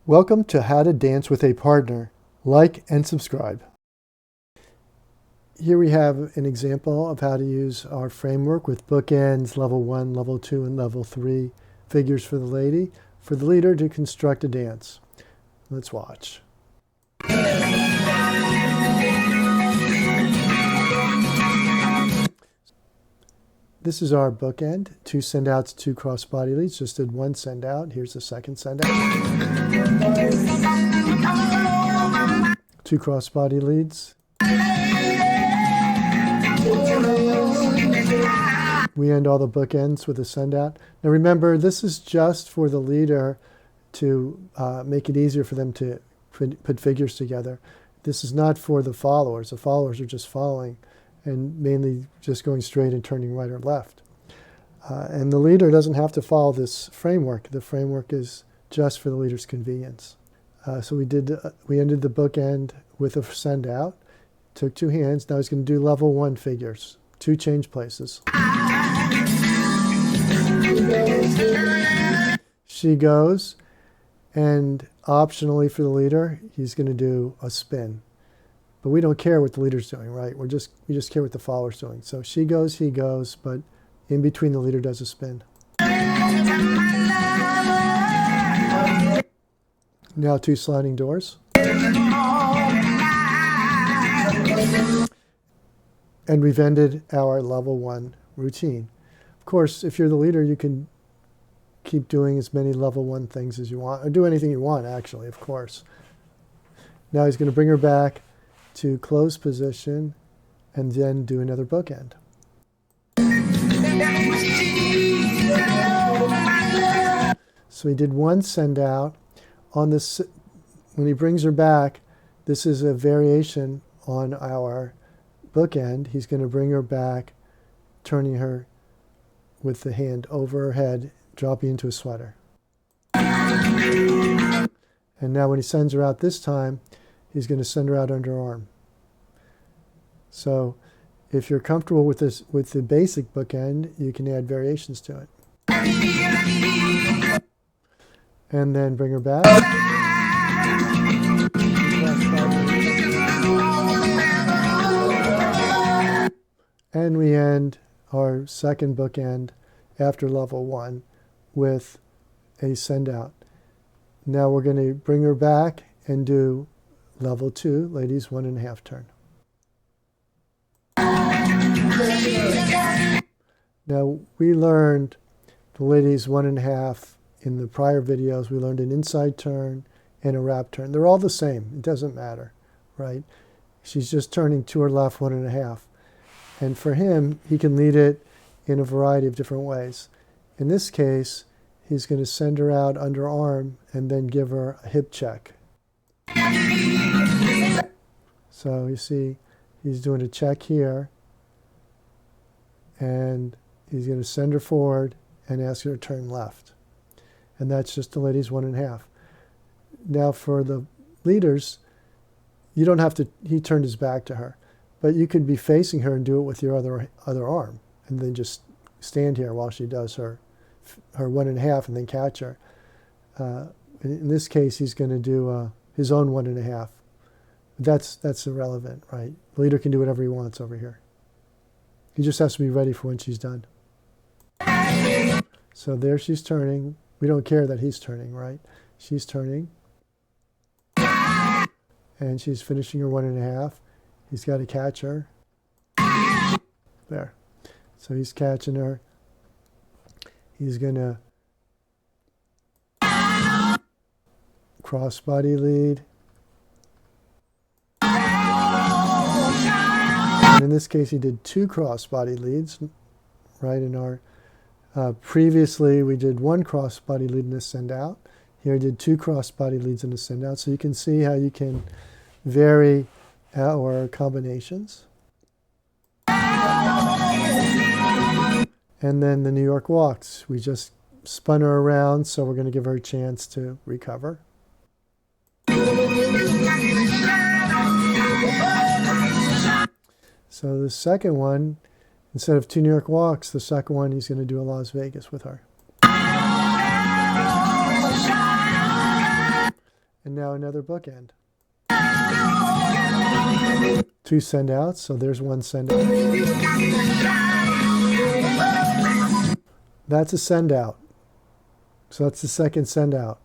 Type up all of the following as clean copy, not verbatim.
Welcome to How to Dance with a Partner. Like and subscribe. Here we have an example of how to use our framework with bookends, level 1, level 2, and level 3 figures for the lady, for the leader to construct a dance. Let's watch. This is our bookend, 2 send outs, 2 cross body leads. Just did 1 send out. Here's the second send out. 2 cross body leads. We end all the bookends with a send out. Now remember, this is just for the leader to make it easier for them to put figures together. This is not for the followers. The followers are just following and mainly just going straight and turning right or left. And the leader doesn't have to follow this framework. The framework is just for the leader's convenience. So we ended the bookend with a send out, took 2 hands. Now he's going to do level 1 figures, 2 change places. She goes, and optionally for the leader, he's going to do a spin. But we don't care what the leader's doing, right? We just care what the follower's doing. So she goes, he goes, but in between the leader does a spin. Now 2 sliding doors. And we've ended our level 1 routine. Of course, if you're the leader, you can keep doing as many level 1 things as you want, or do anything you want, actually, of course. Now he's going to bring her back to close position and then do another bookend. So he did 1 send out. On this, when he brings her back, this is a variation on our bookend. He's going to bring her back, turning her with the hand over her head, dropping into a sweater. And now when he sends her out this time, he's going to send her out under her arm. So if you're comfortable with this, with the basic bookend, you can add variations to it. And then bring her back. And we end our second bookend after level 1 with a send out. Now we're going to bring her back and do level 2, ladies 1.5 turn. Now we learned the ladies 1.5 in the prior videos. We learned an inside turn and a wrap turn. They're all the same. It doesn't matter, right? She's just turning to her left 1.5. And for him, he can lead it in a variety of different ways. In this case, he's going to send her out under arm and then give her a hip check. So you see, he's doing a check here, and he's going to send her forward and ask her to turn left. And that's just the ladies 1.5. Now for the leaders, you don't have to, he turned his back to her, but you could be facing her and do it with your other arm, and then just stand here while she does her 1.5 and then catch her. In this case, he's going to do his own 1.5. That's irrelevant, right? The leader can do whatever he wants over here. He just has to be ready for when she's done. So there she's turning. We don't care that he's turning, right? She's turning. And she's finishing her 1.5. He's got to catch her. There. So he's catching her. He's going to cross body lead. And in this case, he did 2 cross body leads, right? In our previously, we did 1 cross body lead in a send out. Here, I did 2 cross body leads in a send out. So you can see how you can vary our combinations. And then the New York walks. We just spun her around, so we're going to give her a chance to recover. So the second one, instead of 2 New York walks, the second one he's going to do a Las Vegas with her. And now another bookend. 2 send outs, so there's 1 send out. That's a send out. So that's the second send out.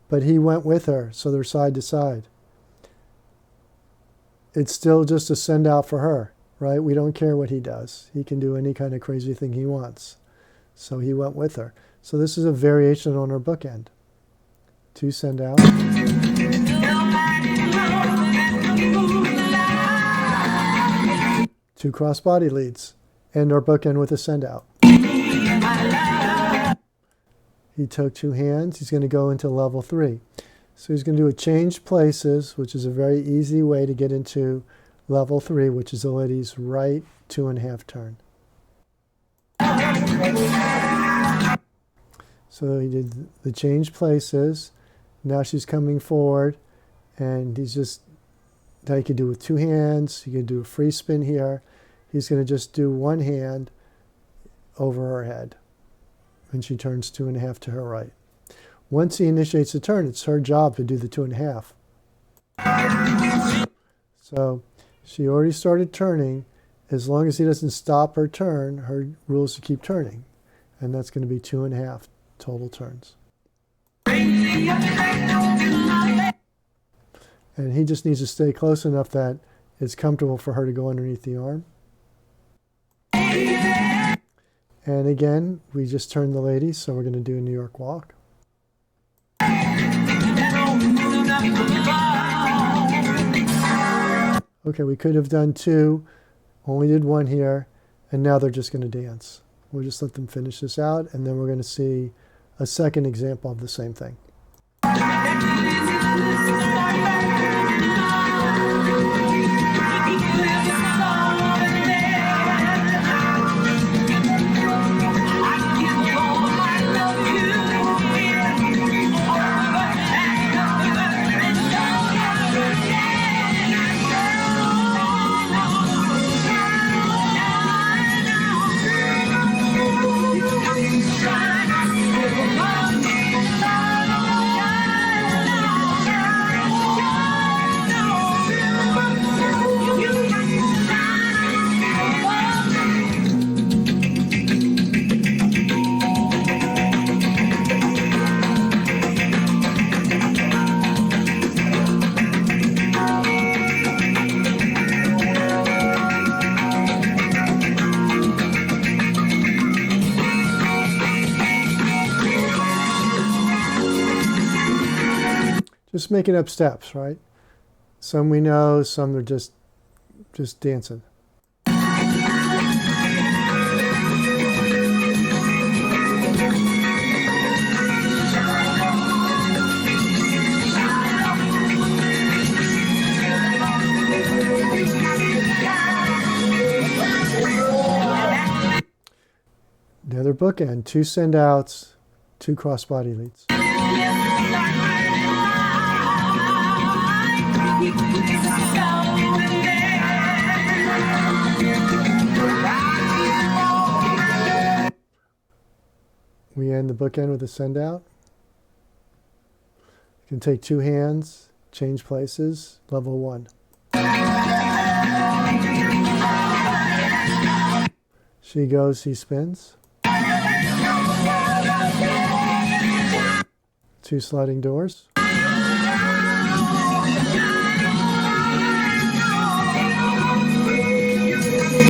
But he went with her, so they're side to side. It's still just a send out for her, right? We don't care what he does. He can do any kind of crazy thing he wants. So he went with her. So this is a variation on her bookend. 2 send out. 2 crossbody leads. And our bookend with a send out. He took 2 hands. He's going to go into level 3. So he's going to do a change places, which is a very easy way to get into level 3, which is the lady's right 2.5 turn. So he did the change places. Now she's coming forward, and he's just, now he could do with 2 hands. He could do a free spin here. He's going to just do 1 hand over her head. And she turns 2.5 to her right. Once he initiates the turn, it's her job to do the 2.5. So she already started turning. As long as he doesn't stop her turn, her rule is to keep turning. And that's going to be 2.5 total turns. And he just needs to stay close enough that it's comfortable for her to go underneath the arm. And again, we just turned the lady, so we're going to do a New York walk. Okay, we could have done 2, only did 1 here, and now they're just going to dance. We'll just let them finish this out, and then we're going to see a second example of the same thing. Just making up steps, right? Some we know, some are just dancing. Another bookend, 2 send outs, 2 crossbody leads. We end the bookend with a send out. You can take 2 hands, change places, level 1. She goes, he spins. 2 sliding doors.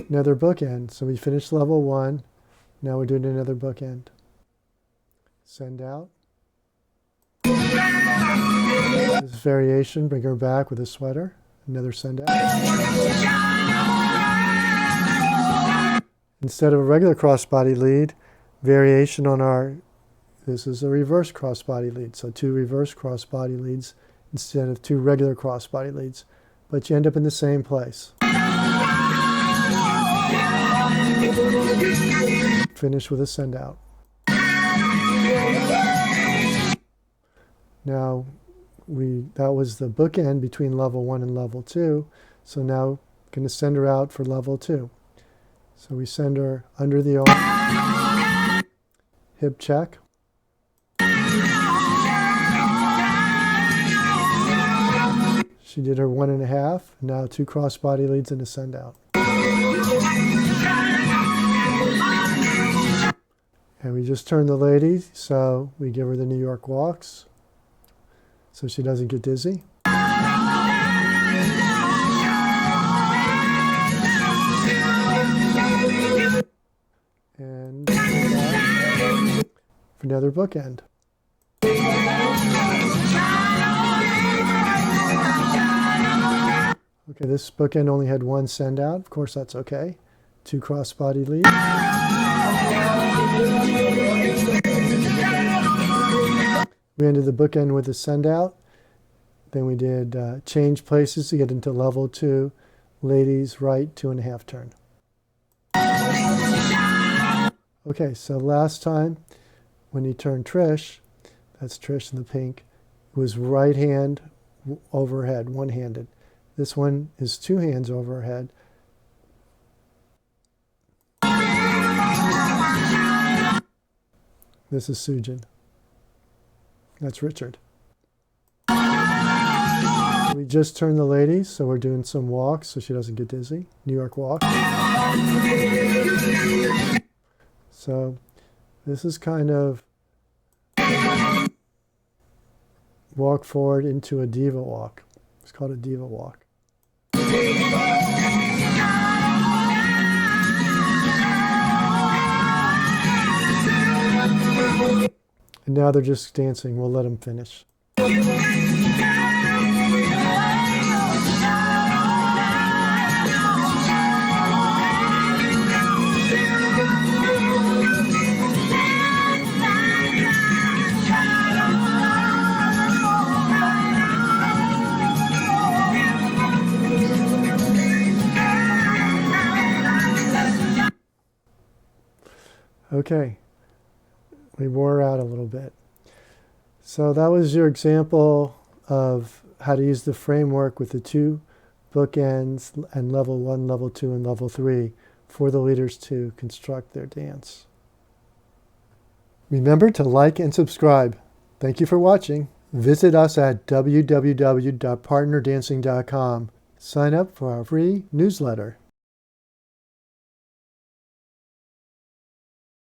Another bookend. So we finished level 1. Now we're doing another bookend. Send out. This variation, bring her back with a sweater. Another send out. Instead of a regular crossbody lead, variation on our, this is a reverse crossbody lead. So 2 reverse crossbody leads instead of 2 regular crossbody leads. But you end up in the same place. Finish with a send out. Now, that was the bookend between level 1 and level 2. So now, going to send her out for level 2. So we send her under the arm, hip check. She did her 1.5. Now 2 crossbody leads and a send out. And we just turned the lady, so we give her the New York walks so she doesn't get dizzy. And for another bookend. Okay, this bookend only had 1 send out. Of course, that's okay. 2 crossbody leads. We ended the bookend with a send out. Then we did change places to get into level 2, ladies right 2.5 turn. Okay, so last time when he turned Trish, that's Trish in the pink, it was right hand overhead, one-handed. This one is 2 hands overhead. This is Sujin. That's Richard. We just turned the lady, so we're doing some walks so she doesn't get dizzy. New York walk. So this is kind of walk forward into a diva walk. It's called a diva walk. And now they're just dancing. We'll let them finish. Okay, we wore out a little bit. So that was your example of how to use the framework with the 2 bookends and level 1, level 2, and level 3 for the leaders to construct their dance. Remember to like and subscribe. Thank you for watching. Visit us at www.partnerdancing.com. Sign up for our free newsletter.